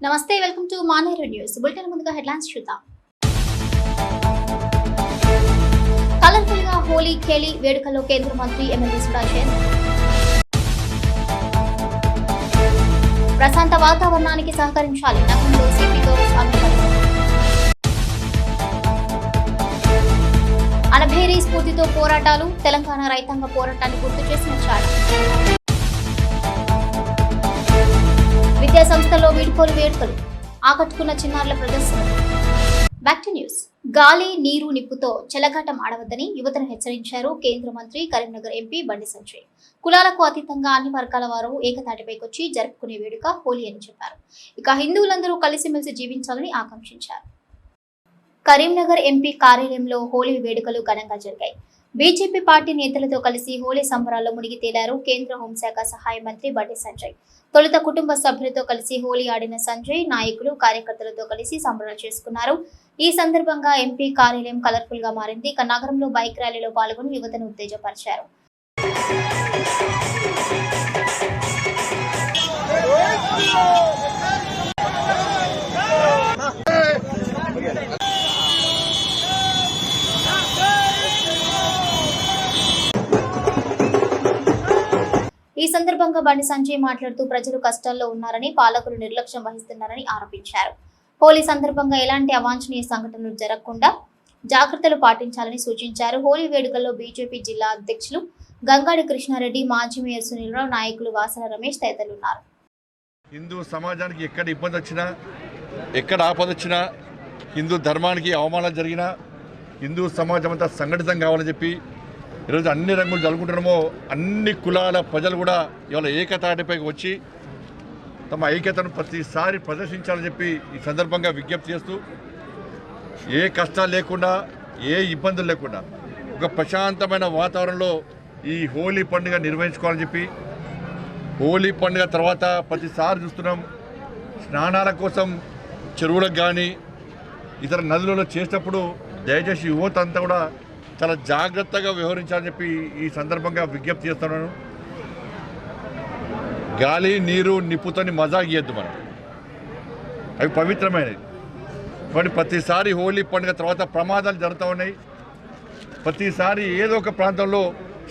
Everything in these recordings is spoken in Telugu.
నమస్తే welcome to Maneru news bulletin ముందుగా హెడ్లైన్స్ చూద్దాం. కలర్ఫుల్ గా హోలీ ఖేలీ వేడుకల్లో కేంద్ర మంత్రి ఎమ్మెల్యే సుడాచర్. ప్రశాంత వాతావరణానికి సహకరించాలి నగరంలో సిపితో అనభేరీ స్ఫూర్తితో పోరాటాలు తెలంగాణ రైతాంగ పోరాటాన్ని గుర్తు చేసిన చాడ. విద్యా సంస్థల్లో వీడ్కోలు వేడుకలు ఆకట్టుకున్న చిన్నారుల ప్రదర్శన. Back to news. గాలి నీరు నిప్పుతో చెలగాటం ఆడవద్దని యువతను హెచ్చరించారు కేంద్ర మంత్రి కరీంనగర్ ఎంపీ బండి సంజయ్. కులాలకు అతీతంగా అన్ని వర్గాల వారు ఏకతాటిపైకొచ్చి జరుపుకునే వేడుక హోలీ అని చెప్పారు. ఇక హిందువులందరూ కలిసిమెలిసి జీవించాలని ఆకాంక్షించారు. కరీంనగర్ ఎంపీ కార్యాలయంలో హోలీ వేడుకలు ఘనంగా జరిగాయి. బీజేపీ పార్టీ నేతలతో కలిసి హోలీ సంబరాల్లో మునిగి తేలారు కేంద్ర హోంశాఖ సహాయ మంత్రి బండి సంజయ్. తొలుత కుటుంబ సభ్యులతో కలిసి హోలీ ఆడిన సంజయ్ నాయకులు కార్యకర్తలతో కలిసి సంబరాలు చేసుకున్నారు. ఈ సందర్భంగా ఎంపీ కార్యాలయం కలర్ఫుల్ గా మారింది. ఇక నగరంలో బైక్ ర్యాలీలో పాల్గొని యువతను ఉత్తేజపరిచారు. ఈ సందర్భంగా బండి సంజయ్ మాట్లాడుతూ ప్రజలు కష్టాల్లో ఉన్నారని పాలకులు నిర్లక్ష్యం వహిస్తున్నారని ఆరోపించారు. హోలీ సందర్భంగా ఎలాంటి అవాంఛనీయ సంఘటనలు జరగకుండా జాగ్రత్తలు పాటించాలని సూచించారు. హోలీ వేడుకల్లో బీజేపీ జిల్లా అధ్యక్షులు గంగాడి కృష్ణారెడ్డి, మాజీ మేయర్ సునీల్రావు, నాయకులు వాసన రమేష్ తదితరులు ఉన్నారు. హిందూ సమాజానికి ఎక్కడ ఇబ్బంది వచ్చినా, ఎక్కడ ఆపద వచ్చినా, హిందూ ధర్మానికి అవమానాలు జరిగినా హిందూ సమాజం అంతా సంఘటితం కావాలని చెప్పి ఈరోజు అన్ని రంగులు జరుపుకుంటున్నామో అన్ని కులాల ప్రజలు కూడా ఇవాళ ఏకతాటిపైకి వచ్చి తమ ఐక్యతను ప్రతిసారి ప్రదర్శించాలని చెప్పి ఈ సందర్భంగా విజ్ఞప్తి చేస్తూ ఏ కష్టాలు లేకుండా, ఏ ఇబ్బందులు లేకుండా ఒక ప్రశాంతమైన వాతావరణంలో ఈ హోలీ పండుగ నిర్వహించుకోవాలని చెప్పి, హోలీ పండుగ తర్వాత ప్రతిసారి చూస్తున్నాం స్నానాల కోసం చెరువులకు కానీ ఇతర నదులలో చేసేటప్పుడు దయచేసి యువత అంతా కూడా చాలా జాగ్రత్తగా వ్యవహరించాలని చెప్పి ఈ సందర్భంగా విజ్ఞప్తి చేస్తున్నాను. గాలి నీరు నిప్పుతోని మజా గీయద్దు మనం, అవి పవిత్రమైనవి. కానీ ప్రతిసారి హోలీ పండుగ తర్వాత ప్రమాదాలు జరుగుతూ ఉన్నాయి. ప్రతిసారి ఏదో ఒక ప్రాంతంలో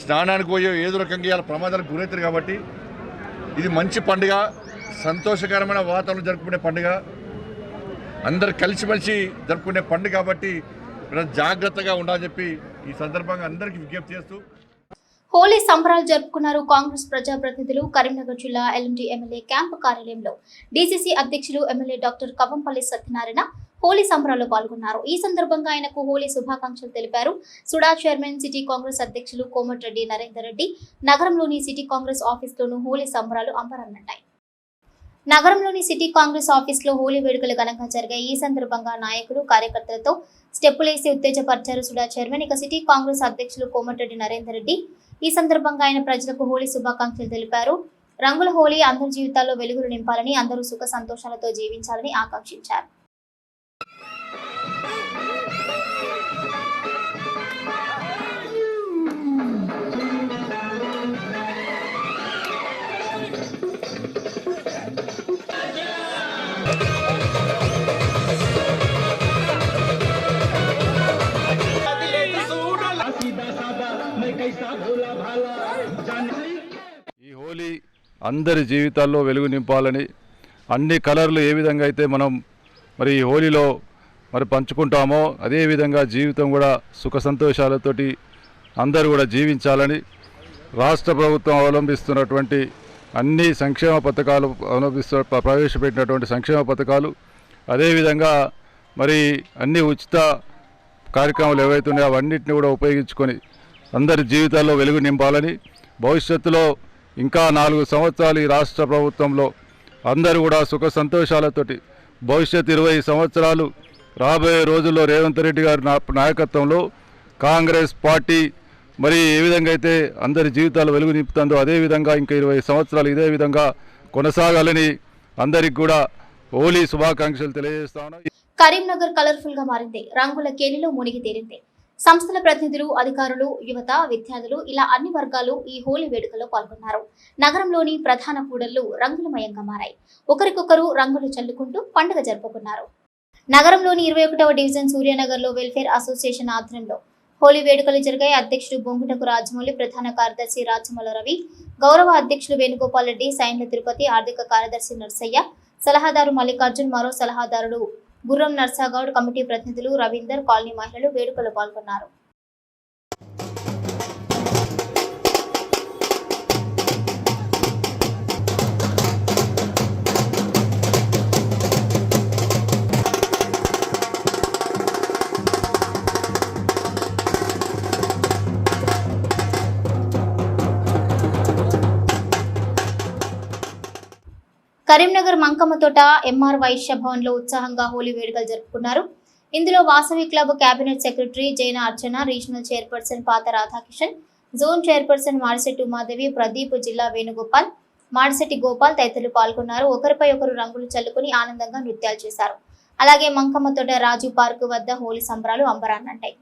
స్నానానికి పోయో ఏదో రకంగా ఇవాళ ప్రమాదాలకు గురవుతారు. కాబట్టి ఇది మంచి పండుగ, సంతోషకరమైన వాతావరణం జరుపుకునే పండుగ, అందరు కలిసిమెలిసి జరుపుకునే పండుగ. కాబట్టి జాగ్రత్తగా ఉండాలని చెప్పి ఈ సందర్భంగా అందరికీ విజ్ఞప్తి చేస్తూ హోలీ సంబరాలు జరుపుకున్నారు కాంగ్రెస్ ప్రజాప్రతినిధులు. కరీంనగర్ జిల్లా ఎల్ఎండి ఎమ్మెల్యే క్యాంపు కార్యాలయంలో డీసీసీ అధ్యక్షులు ఎమ్మెల్యే డాక్టర్ కవంపల్లి సత్యనారాయణ హోలీ సంబరాల్లో పాల్గొన్నారు. ఈ సందర్భంగా ఆయనకు హోలీ శుభాకాంక్షలు తెలిపారు. సుడా చైర్మన్ సిటీ కాంగ్రెస్ అధ్యక్షులు కోమటిరెడ్డి నరేందర్ రెడ్డి నగరంలోని సిటీ కాంగ్రెస్ ఆఫీసులోనూ హోలీ సంబరాలు అంబరన్నట్టాయి. నగరంలోని సిటీ కాంగ్రెస్ ఆఫీసులో హోలీ వేడుకలు ఘనంగా జరిగాయి. ఈ సందర్భంగా నాయకులు కార్యకర్తలతో స్టెప్పులేసి ఉత్తేజపరిచారు సుడా చైర్మన్. ఇక సిటీ కాంగ్రెస్ అధ్యక్షులు కోమటిరెడ్డి నరేందర్ రెడ్డి ఈ సందర్భంగా ఆయన ప్రజలకు హోలీ శుభాకాంక్షలు తెలిపారు. రంగుల హోలీ అందరి జీవితాల్లో వెలుగులు నింపాలని, అందరూ సుఖ సంతోషాలతో జీవించాలని ఆకాంక్షించారు. ఈ హోలీ అందరి జీవితాల్లో వెలుగు నింపాలని, అన్ని కలర్లు ఏ విధంగా అయితే మనం మరి ఈ హోలీలో మరి పంచుకుంటామో అదేవిధంగా జీవితం కూడా సుఖ సంతోషాలతోటి అందరూ కూడా జీవించాలని రాష్ట్ర ప్రభుత్వం అవలంబిస్తున్నటువంటి అన్ని సంక్షేమ పథకాలు ప్రవేశపెట్టినటువంటి సంక్షేమ పథకాలు, అదేవిధంగా మరి అన్ని ఉచిత కార్యక్రమాలు ఏవైతే ఉన్నాయో అవన్నిటిని కూడా ఉపయోగించుకొని అందరి జీవితాల్లో వెలుగు నింపాలని, భవిష్యత్తులో ఇంకా 4 సంవత్సరాలు ఈ రాష్ట్ర ప్రభుత్వంలో అందరూ కూడా సుఖ సంతోషాలతోటి భవిష్యత్ 20 సంవత్సరాలు రాబోయే రోజుల్లో రేవంత్ రెడ్డి గారి నాయకత్వంలో కాంగ్రెస్ పార్టీ మరి ఏ విధంగా అయితే అందరి జీవితాలు వెలుగు నింపుతుందో అదేవిధంగా ఇంకా 20 సంవత్సరాలు ఇదే విధంగా కొనసాగాలని అందరికి కూడా హోలీ శుభాకాంక్షలు తెలియజేస్తాను. కరీంనగర్ కలర్ఫుల్ గా మారింది. రంగుల కేలిలో మునిగి తేలింది. సంస్థల ప్రతినిధులు, అధికారులు, యువత, విద్యార్థులు ఇలా అన్ని వర్గాలు ఈ హోలీ వేడుకలో పాల్గొన్నారు. నగరంలోని ప్రధాన కూడళ్లు రంగులమయంగా మారాయి. ఒకరికొకరు రంగులు చల్లుకుంటూ పండుగ జరుపుకున్నారు. నగరంలోని 21వ డివిజన్ సూర్యనగర్లో వెల్ఫేర్ అసోసియేషన్ ఆధ్వర్యంలో హోలీ వేడుకలు జరిగాయి. అధ్యక్షుడు బొంగుటకు రాజమౌళి, ప్రధాన కార్యదర్శి రాచమల రవి, గౌరవ అధ్యక్షులు వేణుగోపాల్ రెడ్డి, సైన్ల తిరుపతి, ఆర్థిక కార్యదర్శి నర్సయ్య, సలహాదారు మల్లికార్జున్, మరో సలహాదారుడు గుర్రం నర్సాగౌడ్, కమిటీ ప్రతినిధులు రవీందర్, కాలనీ మహిళలు వేడుకలో పాల్గొన్నారు. కరీంనగర్ మంకమ్మతోట ఎంఆర్ వైశ్య భవన్ లో ఉత్సాహంగా హోలీ వేడుకలు జరుపుకున్నారు. ఇందులో వాసవి క్లబ్ కేబినెట్ సెక్రటరీ జైన అర్చన, రీజనల్ చైర్పర్సన్ పాత రాధాకిషన్, జోన్ చైర్పర్సన్ మాడిశెట్టి ఉమాదేవి, ప్రదీప్, జిల్లా వేణుగోపాల్, మాడిశెట్టి గోపాల్ తదితరులు పాల్గొన్నారు. ఒకరిపై ఒకరు రంగులు చల్లుకుని ఆనందంగా నృత్యాలు చేశారు. అలాగే మంకమ్మతోట రాజు పార్క్ వద్ద హోలీ సంబరాలు అంబరాన్నంటాయి.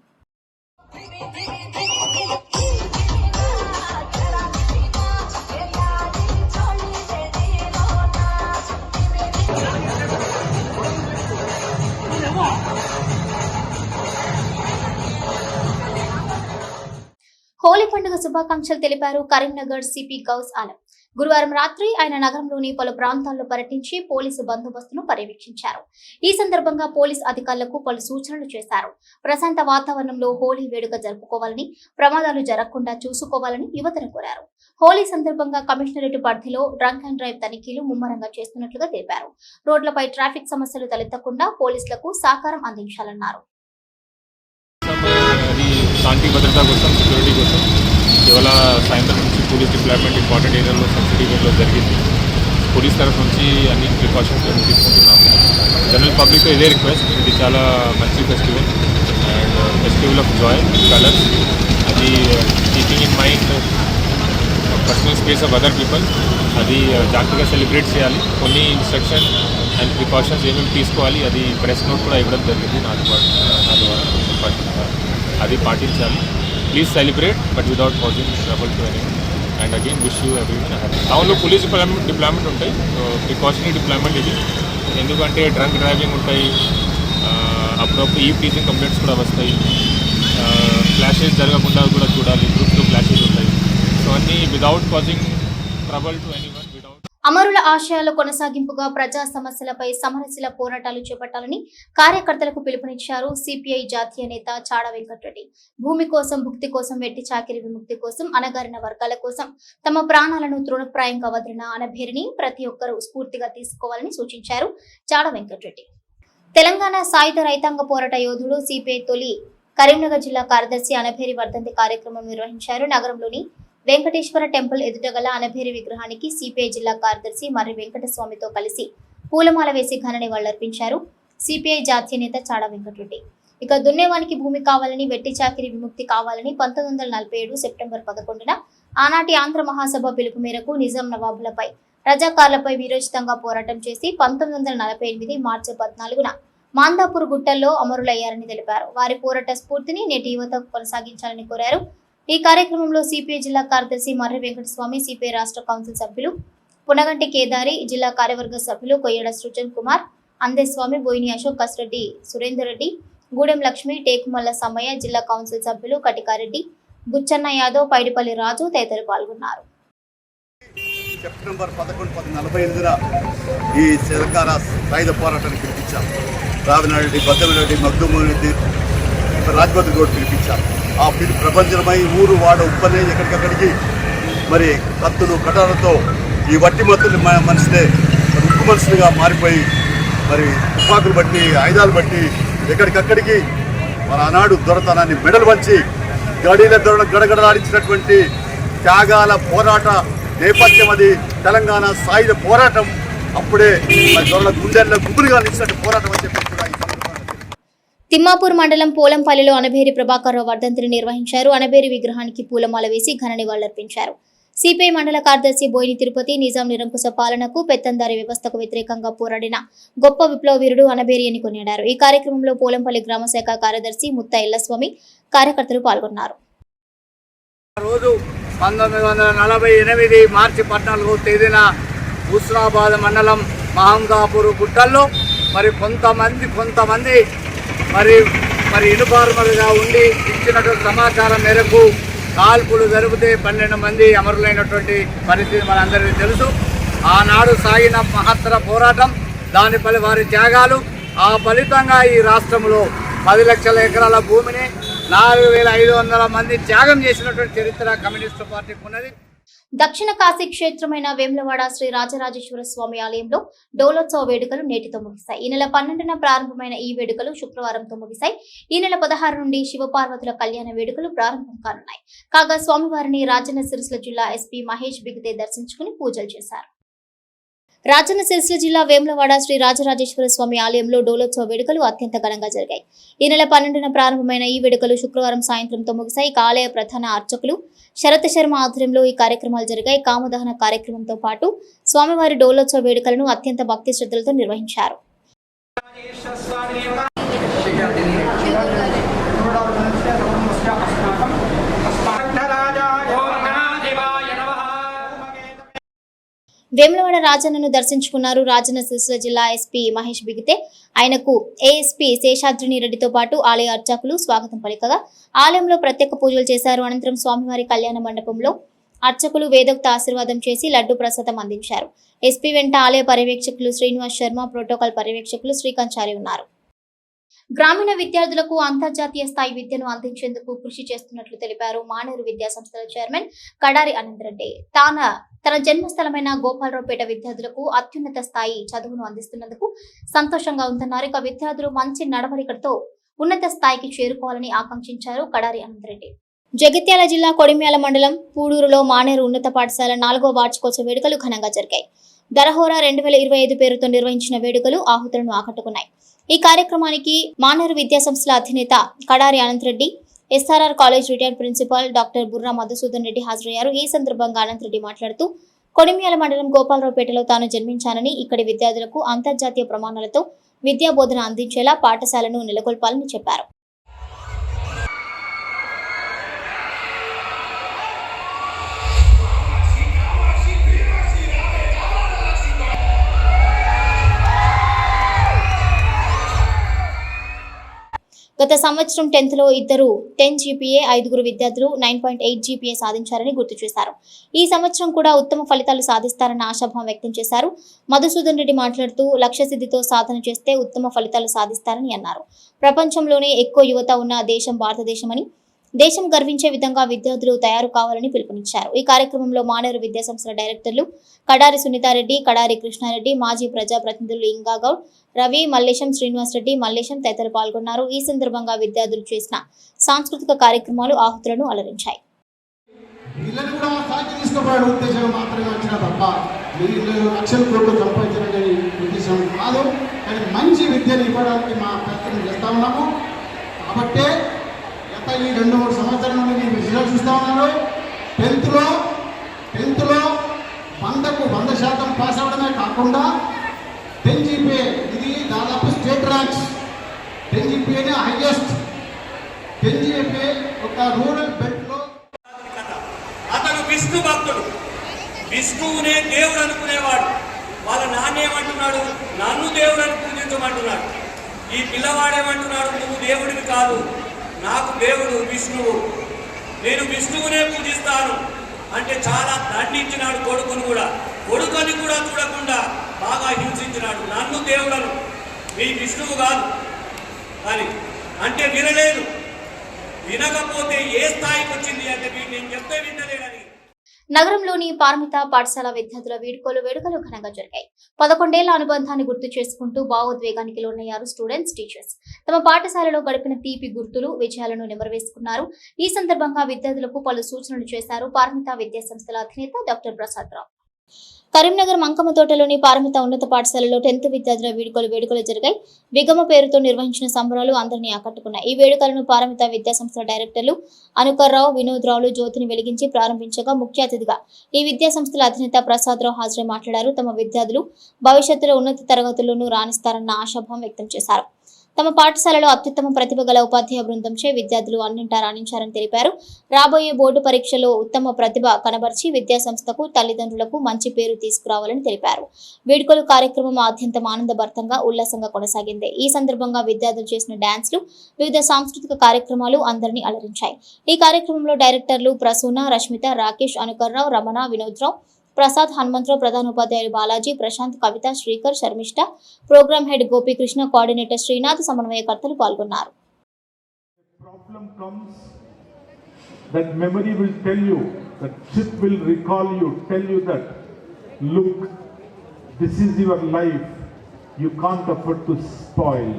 హోలీ పండుగ శుభాకాంక్షలు తెలిపారు కరీంనగర్ సిపి గౌస్ ఆలం. గురువారం రాత్రి ఆయన నగరంలోని పలు ప్రాంతాల్లో పర్యటించి పోలీసు బందోబస్తును పర్యవేక్షించారు. ఈ సందర్భంగా పోలీసు అధికారులకు పలు సూచనలు చేశారు. ప్రశాంత వాతావరణంలో హోలీ వేడుక జరుపుకోవాలని, ప్రమాదాలు జరగకుండా చూసుకోవాలని యువతను కోరారు. హోలీ సందర్భంగా కమిషనరేట్ పరిధిలో డ్రంక్ అండ్ డ్రైవ్ తనిఖీలు ముమ్మరంగా చేస్తున్నట్లుగా తెలిపారు. రోడ్లపై ట్రాఫిక్ సమస్యలు తలెత్తకుండా పోలీసులకు సహకారం అందించాలన్నారు. శాంతి భద్రత కోసం, సెక్యూరిటీ కోసం ఇవాళ సాయంత్రం నుంచి పోలీస్ డిప్లాయ్మెంట్ ఇంపార్టెంట్ ఏరియాలో సబ్సిడీ వేలో జరిగింది. పోలీస్ తరఫు నుంచి అన్ని ప్రికాషన్స్ తీసుకుంటున్నాము. జనరల్ పబ్లిక్ ఇదే రిక్వెస్ట్, ఇది చాలా మంచి festival and festival of joy, colours. అది keeping in mind personal space of other people, అది జాగ్రత్తగా సెలబ్రేట్ చేయాలి. కొన్ని ఇన్స్ట్రక్షన్ అండ్ ప్రికాషన్స్ ఏమేమి తీసుకోవాలి అది ప్రెస్ నోట్ కూడా ఇవ్వడం జరిగింది నా ద్వారా. అది పాటించాలి. Please celebrate but without causing trouble to anyone. And again wish you everyone happy. టౌన్లో పోలీస్ డిప్లాయ్మెంట్ ఉంటాయి, ప్రికాషనరీ డిప్లాయ్మెంట్ ఇది. ఎందుకంటే డ్రంక్ డ్రైవింగ్ ఉంటాయి, అప్పుడప్పుడు ఈ టీచింగ్ కంప్లైంట్స్ కూడా వస్తాయి. క్లాషెస్ జరగకుండా కూడా చూడాలి, గ్రూప్లో క్లాషెస్ ఉంటాయి. సో అన్నీ without causing trouble to anyone. అమరుల ఆశయాల కొనసాగింపుగా ప్రజా సమస్యలపై సమరశీల పోరాటాలు చేపట్టాలని కార్యకర్తలకు పిలుపునిచ్చారు సిపిఐ జాతీయ నేత చాడ వెంకటరెడ్డి. భూమి కోసం, భుక్తి కోసం, వెట్టి చాకిరి విముక్తి కోసం, అణగారిన వర్గాల కోసం తమ ప్రాణాలను తృణప్రాయంగా వదిలిన అనభేరిని ప్రతి ఒక్కరూ స్ఫూర్తిగా తీసుకోవాలని సూచించారు చాడ వెంకటరెడ్డి. తెలంగాణ సాయుధ రైతాంగ పోరాట యోధుడు సిపిఐ తొలి కరీంనగర్ జిల్లా కార్యదర్శి అనభేరి వర్ధంతి కార్యక్రమం నిర్వహించారు. నగరంలోని వెంకటేశ్వర టెంపుల్ ఎదుట గల అనభేరి విగ్రహానికి సిపిఐ జిల్లా కార్యదర్శి మర్రి వెంకటస్వామితో కలిసి పూలమాల వేసి ఘన నివాళులర్పించారు సిపిఐ జాతీయ నేత చాడ వెంకటరెడ్డి. ఇక దున్నేవానికి భూమి కావాలని, వెట్టి చాకిరి విముక్తి కావాలని 1947 సెప్టెంబర్ 11న ఆనాటి ఆంధ్ర మహాసభ పిలుపు మేరకు నిజాం నవాబులపై, రజాకార్లపై వీరోచితంగా పోరాటం చేసి 1948 మార్చి 14న మాందాపూర్ గుట్టల్లో అమరులయ్యారని తెలిపారు. వారి పోరాట స్ఫూర్తిని నేటి యువత కొనసాగించాలని కోరారు. ఈ కార్యక్రమంలో సిపిఐ జిల్లా కార్యదర్శి మర్రి వెంకటస్వామి, సిపిఐ రాష్ట్ర కౌన్సిల్ సభ్యులు పునగంటి కేదారి, జిల్లా కార్యవర్గ సభ్యులు కొయ్యడ సృజన్ కుమార్, అందేస్వామి, బోయిని అశోక్, కసిరెడ్డి సురేందర్ రెడ్డి, గూడెం లక్ష్మి, టేకుమల్ల సమ్మయ్య, జిల్లా కౌన్సిల్ సభ్యులు కటికారెడ్డి, బుచ్చన్న యాదవ్, పైడిపల్లి రాజు తదితరులు పాల్గొన్నారు. సెప్టెంబర్ 11, 1948 ఈ తెలంగాణ సాయుధ పోరాటాన్ని పిలిపించారు. రావినారెడ్డి, బద్దమిరెడ్డి, మగ్దుమూరెడ్డి, రాజ్భద్ర గౌడ్ పిలిపించారు. ఆ పిలుపు ప్రపంచమై ఊరు వాడ ఉప్పనే ఎక్కడికక్కడికి మరి కత్తులు కటాలతో ఈ వట్టి మత్తులు మనుషులే ఉప్పు మనుషులుగా మారిపోయి మరి తుపాకులు బట్టి, ఆయుధాలు బట్టి ఎక్కడికక్కడికి మన ఆనాడు దొరతనాన్ని మెడలు వంచి గడీల దొరను గడగడలాడించినటువంటి త్యాగాల పోరాట నేపథ్యం అది తెలంగాణ సాయుధ పోరాటం. అప్పుడే మరి దొరల గుండెల్లో గుబురుగా నిలిచినట్టు పోరాటం అని చెప్పి కూడా తిమ్మాపూర్ మండలం పోలంపల్లిలో అనభేరి ప్రభాకర్ రావు వర్ధంతిని నిర్వహించారు. అనభేరి విగ్రహానికి పూలమాల వేసి ఘన నివాళులర్పించారు. సిపిఐ మండల కార్యదర్శి బోయిని తిరుపతి నిజాం నిరంకుశ పాలనకు పెత్తందారి వ్యవస్థకు వ్యతిరేకంగా పోరాడిన గొప్ప విప్లవ వీరుడు అనబేరి అని కొనియాడారు. ఈ కార్యక్రమంలో పోలంపల్లి గ్రామ శాఖ కార్యదర్శి ముత్త ఎల్లస్వామి కార్యకర్తలు పాల్గొన్నారు. రోజు 1948 మార్చి 14వ తేదీన హుస్నాబాద్ మండలం మహంగాపూర్ గుట్టల్లో మరి కొంతమంది మరి యూనిఫార్మర్గా ఉండి ఇచ్చినటువంటి సమాచారం మేరకు కాల్పులు జరిపితే 12 మంది అమరులైనటువంటి పరిస్థితి మనందరికీ తెలుసు. ఆనాడు సాగిన మహత్తర పోరాటం, దానిపై వారి త్యాగాలు, ఆ ఫలితంగా ఈ రాష్ట్రంలో 10 లక్షల ఎకరాల భూమిని 4,500 మంది త్యాగం చేసినటువంటి చరిత్ర కమ్యూనిస్టు పార్టీకి ఉన్నది. దక్షిణ కాశీ క్షేత్రమైన వేములవాడ శ్రీ రాజరాజేశ్వర స్వామి ఆలయంలో డోలోత్సవ వేడుకలు నేటితో ముగిశాయి. ఈ నెల 12న ప్రారంభమైన ఈ వేడుకలు శుక్రవారంతో ముగిశాయి. ఈ నెల 16 నుండి శివపార్వతుల కళ్యాణ వేడుకలు ప్రారంభం కానున్నాయి. కాగా స్వామివారిని రాజన్న సిరిసిల్ల జిల్లా ఎస్పీ మహేష్ బిగితే దర్శించుకుని పూజలు చేశారు. రాజన్న సిరిసిల్ల జిల్లా వేములవాడ శ్రీ రాజరాజేశ్వర స్వామి ఆలయంలో డోలోత్సవ వేడుకలు అత్యంత ఘనంగా జరిగాయి. ఈ నెల 12న ప్రారంభమైన ఈ వేడుకలు శుక్రవారం సాయంత్రంతో ముగిశాయి. ఆలయ ప్రధాన అర్చకులు శరత్ శర్మ ఆధ్వర్యంలో ఈ కార్యక్రమాలు జరిగాయి. కామదహన కార్యక్రమంతో పాటు స్వామివారి డోలోత్సవ వేడుకలను అత్యంత భక్తి శ్రద్ధలతో నిర్వహించారు. వేములవాడ రాజన్నను దర్శించుకున్నారు. రాజన్న సిరిసిల్ల జిల్లా ఎస్పీ మహేష్ బిగితే ఆయనకు ఏఎస్పీ శేషాద్రిని రెడ్డితో పాటు ఆలయ అర్చకులు స్వాగతం పలికగా ఆలయంలో ప్రత్యేక పూజలు చేశారు. అనంతరం స్వామివారి కళ్యాణ మండపంలో అర్చకులు వేదోక్త ఆశీర్వాదం చేసి లడ్డు ప్రసాదం అందించారు. ఎస్పీ వెంట ఆలయ పర్యవేక్షకులు శ్రీనివాస్ శర్మ, ప్రోటోకాల్ పర్యవేక్షకులు శ్రీకాంత్ ఉన్నారు. గ్రామీణ విద్యార్థులకు అంతర్జాతీయ స్థాయి విద్యను అందించేందుకు కృషి చేస్తున్నట్లు తెలిపారు. మానేరు విద్యా సంస్థల చైర్మన్ కడారి అనంతరెడ్డి. తన జన్మస్థలమైన గోపాలరావుపేట విద్యార్థులకు అత్యున్నత స్థాయి చదువును అందిస్తున్నందుకు సంతోషంగా ఉందన్నారు. ఇక విద్యార్థులు మంచి నడవడికతో ఉన్నత స్థాయికి చేరుకోవాలని ఆకాంక్షించారు కడారి అనంతరెడ్డి. జగిత్యాల జిల్లా కొడిమ్యాల మండలం పూడూరులో మానేరు ఉన్నత పాఠశాల 4వ వార్షికోత్సవ వేడుకలు ఘనంగా జరిగాయి. దరహోరా 2025 పేరుతో నిర్వహించిన వేడుకలు ఆహుతులను ఆకట్టుకున్నాయి. ఈ కార్యక్రమానికి మానేరు విద్యాసంస్థల అధినేత Kadari Ananthareddy, SRR college retired principal doctor Burra Madhusudan Reddy హాజరయ్యారు. ఈ సందర్భంగా అనంతరెడ్డి మాట్లాడుతూ కొడిమ్యాల మండలం గోపాలరావుపేటలో తాను జన్మించానని, ఇక్కడి విద్యార్థులకు అంతర్జాతీయ ప్రమాణాలతో విద్యా బోధన అందించేలా పాఠశాలను నెలకొల్పాలని చెప్పారు. గత సంవత్సరం 10th లో ఇద్దరు 10 GPA, 5 విద్యార్థులు 9.8 GPA సాధించారని గుర్తు చేశారు. ఈ సంవత్సరం కూడా ఉత్తమ ఫలితాలు సాధిస్తారన్న ఆశాభావం వ్యక్తం చేశారు. మధుసూదన్ రెడ్డి మాట్లాడుతూ లక్ష్య సిద్ధితో సాధన చేస్తే ఉత్తమ ఫలితాలు సాధిస్తారని అన్నారు. ప్రపంచంలోనే ఎక్కువ యువత ఉన్న దేశం భారతదేశమని, దేశం గర్వించే విధంగా విద్యార్థులు తయారు కావాలని పిలుపునిచ్చారు. ఈ కార్యక్రమంలో మానేరు విద్యాసంస్థల డైరెక్టర్లు కడారి సునీతారెడ్డి, కడారి కృష్ణారెడ్డి, మాజీ ప్రజాప్రతినిధులు ఇంగాగౌడ్, రవి, మల్లేశం, శ్రీనివాస్ రెడ్డి, మల్లేశం తదితరులు పాల్గొన్నారు. ఈ సందర్భంగా విద్యార్థులు చేసిన సాంస్కృతిక కార్యక్రమాలు ఆహుతులను అలరించాయి. మంచి విద్యను ఇవ్వడానికి మా ప్రయత్నం చేస్తా ఉన్నాము. కాబట్టి ఈ 2-3 సంవత్సరాల నుండి మీరు రిజల్ట్ చూస్తూ ఉన్నారు. 10th లో 100% పాస్ అవడమే కాకుండా 10 GPA ఇది దాదాపు state ranks. 10 GPA highest. 10 GPA ఒక రూరల్ బెల్ట్ లో. అతను విష్ణు భక్తుడు, విష్ణువునే దేవుడు అనుకునేవాడు. వాళ్ళ నాన్నేమంటున్నాడు, నన్ను దేవుడు అని పూజించమంటున్నాడు. ఈ పిల్లవాడేమంటున్నాడు, నువ్వు దేవుడివి కాదు, నాకు దేవుడు విష్ణువు, నేను విష్ణువునే పూజిస్తాను అంటే చాలా దండించినాడు. కొడుకుని కూడా చూడకుండా బాగా హింసించినాడు. నన్ను దేవుడను, మీ విష్ణువు కాదు అని అంటే వినలేదు. వినకపోతే ఏ స్థాయికి వచ్చింది అంటే నేను చెప్తే వినలేదని. నగరంలోని పార్మిత పాఠశాల విద్యార్థుల వీడ్కోలు వేడుకలు ఘనంగా జరిగాయి. 11 ఏళ్ల అనుబంధాన్ని గుర్తు చేసుకుంటూ భావోద్వేగానికి లోనయ్యారు స్టూడెంట్స్, టీచర్స్. తమ పాఠశాలలో గడిపిన తీపి గుర్తులు, విజయాలను నెమరవేసుకున్నారు. ఈ సందర్భంగా విద్యార్థులకు పలు సూచనలు చేశారు పార్మిత విద్యాసంస్థల అధినేత డాక్టర్ ప్రసాద్ రావు. కరీంనగర్ మంకమ్మ తోటలోని పారమిత ఉన్నత పాఠశాలలో 10th విద్యార్థుల వేడుకలు జరిగాయి. విగమ పేరుతో నిర్వహించిన సంబరాలు అందరినీ ఆకట్టుకున్నాయి. ఈ వేడుకలను పారమిత విద్యాసంస్థల డైరెక్టర్లు అనుకర్రావు, వినోద్ రావులు జ్యోతిని వెలిగించి ప్రారంభించగా ముఖ్య అతిథిగా ఈ విద్యాసంస్థల అధినేత ప్రసాదరావు హాజరై మాట్లాడారు. తమ విద్యార్థులు భవిష్యత్తులో ఉన్నత తరగతుల్లోనూ రాణిస్తారన్న ఆశాభావం వ్యక్తం చేశారు. తమ పాఠశాలలో అత్యుత్తమ ప్రతిభ గల ఉపాధ్యాయ బృందంచే విద్యార్థులు అన్నింటా రాణించారని తెలిపారు. రాబోయే బోర్డు పరీక్షలో ఉత్తమ ప్రతిభ కనబర్చి విద్యాసంస్థకు తల్లిదండ్రులకు మంచి పేరు తీసుకురావాలని తెలిపారు. వేడుకలు కార్యక్రమం ఆద్యంతం ఆనందభరితంగా ఉల్లాసంగా కొనసాగింది. ఈ సందర్భంగా విద్యార్థులు చేసిన డాన్స్లు, వివిధ సాంస్కృతిక కార్యక్రమాలు అందరినీ అలరించాయి. ఈ కార్యక్రమంలో డైరెక్టర్లు ప్రసూన, రష్మిత, రాకేష్, అనుకర్రావు, రమణ, వినోద్రావు, ప్రసాద్, హనుమంతరావు, ప్రధానోపాధ్యాయులు Balaji, Prashanth, Kavitha, Srikar, Sharmishta, program head Gopikrishna, coordinator Srinath, సమన్వయకర్తలు పాల్గొన్నారు. Problem comes that memory will tell you, that chip will recall you, tell you that, look, this is your life, you can't afford to spoil.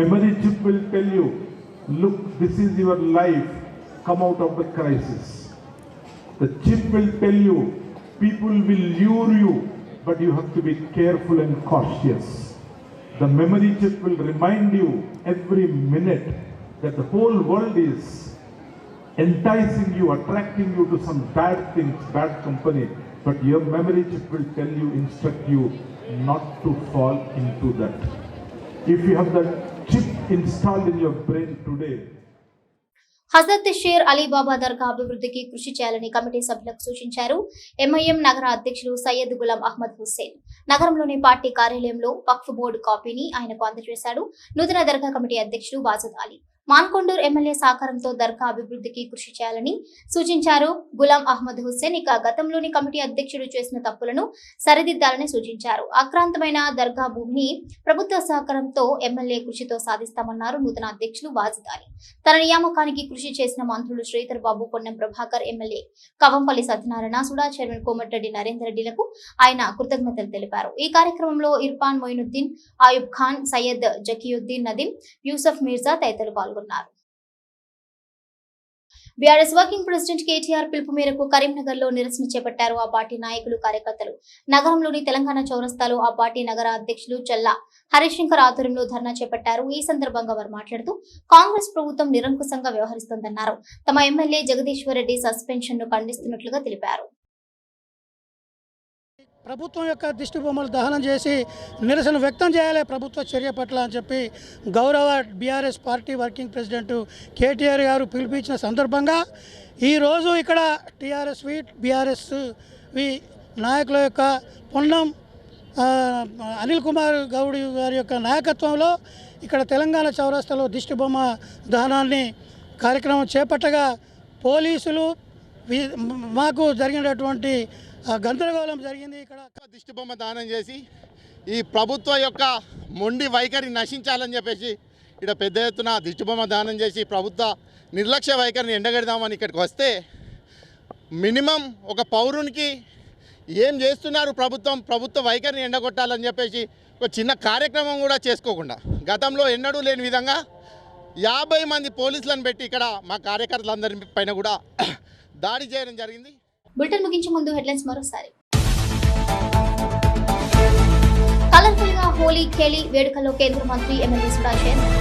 Memory chip will tell you, look, this is your life, come out of the crisis. The chip will tell you, people will lure you, but you have to be careful and cautious. The memory chip will remind you every minute that the whole world is enticing you, attracting you to some bad things, bad company, but your memory chip will tell you, instruct you not to fall into that. If you have that chip installed in your brain today, Hazrat Sher Alibaba Dargah అభివృద్ధికి కృషి చేయాలని కమిటీ సభ్యులకు సూచించారు. ఎంఐఎం నగర అధ్యక్షులు సయ్యద్ గులాం అహ్మద్ హుస్సేన్ నగరంలోని పార్టీ కార్యాలయంలో వక్ఫ్ బోర్డు కాపీని ఆయనకు అందజేశాడు. నూతన దర్గా కమిటీ అధ్యక్షులు వాజద్ అలీ మాన్కొండూర్ ఎమ్మెల్యే సహకారంతో దర్గా అభివృద్ధికి కృషి చేయాలని సూచించారు. గులాం అహ్మద్ హుస్సేన్ ఇక గతంలోని కమిటీ అధ్యక్షుడు చేసిన తప్పులను సరిదిద్దాలని సూచించారు. ఆక్రాంతమైన దర్గా భూమిని ప్రభుత్వ సహకారంతో ఎమ్మెల్యే కృషితో సాధిస్తామన్నారు నూతన అధ్యక్షులు వాజద్ అలీ. తన నియామకానికి కృషి చేసిన మంత్రులు శ్రీధర్ బాబు, పొన్నం ప్రభాకర్, ఎమ్మెల్యే కవంపల్లి సత్యనారాయణ, సుడా చైర్మన్ కోమటిరెడ్డి నరేందర్ రెడ్డిలకు ఆయన కృతజ్ఞతలు తెలిపారు. ఈ కార్యక్రమంలో ఇర్ఫాన్ మొయినుద్దీన్, ఆయుబ్ ఖాన్, సయ్యద్ జకీయుద్దీన్ నదీం, యూసఫ్ మీర్జా తదితరులు పాల్గొన్నారు. బీఆర్ఎస్ వర్కింగ్ ప్రెసిడెంట్ కేటీఆర్ పిలుపు మేరకు కరీంనగర్ లో నిరసన చేపట్టారు ఆ పార్టీ నాయకులు, కార్యకర్తలు. నగరంలోని తెలంగాణ చౌరస్తాలో ఆ పార్టీ నగర అధ్యక్షులు చల్లా హరీష్ శంకర్ ఆధ్వర్యంలో ధర్నా చేపట్టారు. ఈ సందర్భంగా వారు మాట్లాడుతూ కాంగ్రెస్ ప్రభుత్వం నిరంకుశంగా వ్యవహరిస్తోందన్నారు. తమ ఎమ్మెల్యే జగదీశ్వర్ రెడ్డి సస్పెన్షన్ ను ఖండిస్తున్నట్లుగా తెలిపారు. ప్రభుత్వం యొక్క దిష్టి బొమ్మలు దహనం చేసి నిరసన వ్యక్తం చేయాలి ప్రభుత్వ చర్య పట్ల అని చెప్పి గౌరవ BRS party working president KTR గారు పిలిపించిన సందర్భంగా ఈరోజు ఇక్కడ టీఆర్ఎస్వి బీఆర్ఎస్వి నాయకుల యొక్క పొన్నం అనిల్ కుమార్ గౌడ్ గారి యొక్క నాయకత్వంలో ఇక్కడ తెలంగాణ చౌరస్తాలో దిష్టి బొమ్మ దహనాన్ని కార్యక్రమం చేపట్టగా పోలీసులు మాకు జరిగినటువంటి గందరగోళం జరిగింది. ఇక్కడ దిష్టి బొమ్మ దానం చేసి ఈ ప్రభుత్వ యొక్క మొండి వైఖరి నశించాలని చెప్పేసి ఇక్కడ పెద్ద ఎత్తున దిష్టి బొమ్మ దానం చేసి ప్రభుత్వ నిర్లక్ష్య వైఖరిని ఎండగడదామని ఇక్కడికి వస్తే మినిమం ఒక పౌరునికి ఏం చేస్తున్నారు ప్రభుత్వ వైఖరిని ఎండగొట్టాలని చెప్పేసి ఒక చిన్న కార్యక్రమం కూడా చేసుకోకుండా గతంలో ఎన్నడూ లేని విధంగా 50 మంది పోలీసులను పెట్టి ఇక్కడ మా కార్యకర్తలందరి పైన కూడా దాడి చేయడం జరిగింది. బులెటిన్ ముగించే ముందు హెడ్లైన్స్ మరోసారి. కలర్ఫుల్ గా హోలీ ఖేలీ వేడుకల్లో కేంద్ర మంత్రి ఎమ్మెల్యే సుడా చైర్మన్.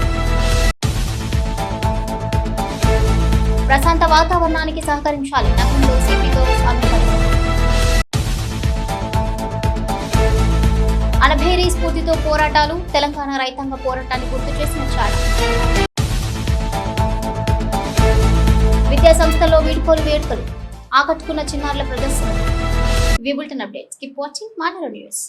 ప్రశాంత వాతావరణానికి సహకరించాలి నగరంలో సిపి గౌరవ్ అమలు. అనభేరీ స్ఫూర్తితో పోరాటాలు, తెలంగాణ రైతాంగ పోరాటాన్ని గుర్తు చేసిన చాడ. విద్యా సంస్థల్లో వీడ్కోలు వేడుకలు, ఆకట్టుకున్న చిన్నారుల ప్రదర్శన. వి బులెటిన్ అప్డేట్స్. కీప్ వాచింగ్ మానవ న్యూస్.